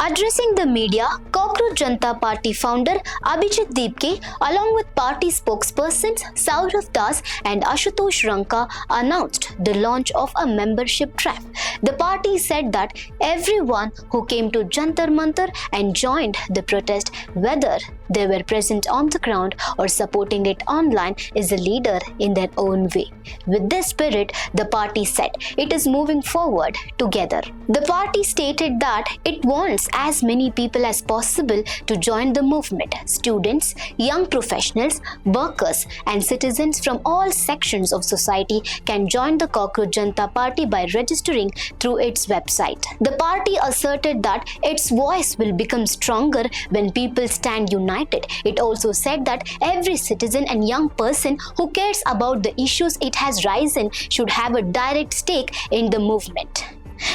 Addressing the media, Cockroach Janta Party founder Abhijit Deepke, along with party spokespersons Saurav Das and Ashutosh Ranka, announced the launch of a membership drive. The party said that everyone who came to Jantar Mantar and joined the protest, whether they were present on the ground or supporting it online, is a leader in their own way. With this spirit, the party said it is moving forward together. The party stated that it wants as many people as possible to join the movement. Students, young professionals, workers and citizens from all sections of society can join the Cockroach Janta Party by registering through its website. The party asserted that its voice will become stronger when people stand united. It also said that every citizen and young person who cares about the issues it has risen should have a direct stake in the movement.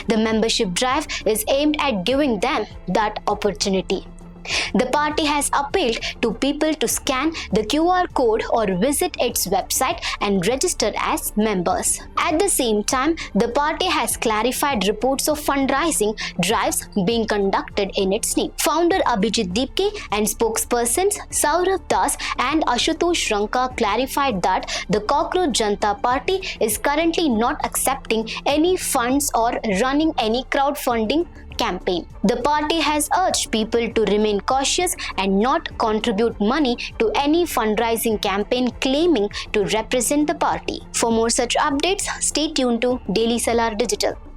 The membership drive is aimed at giving them that opportunity. The party has appealed to people to scan the QR code or visit its website and register as members. At the same time, the party has clarified reports of fundraising drives being conducted in its name. Founder Abhijit Deepke and spokespersons Saurav Das and Ashutosh Ranka clarified that the Cockroach Janta Party is currently not accepting any funds or running any crowdfunding campaign. The party has urged people to remain cautious and not contribute money to any fundraising campaign claiming to represent the party. For more such updates, stay tuned to Daily Salar Digital.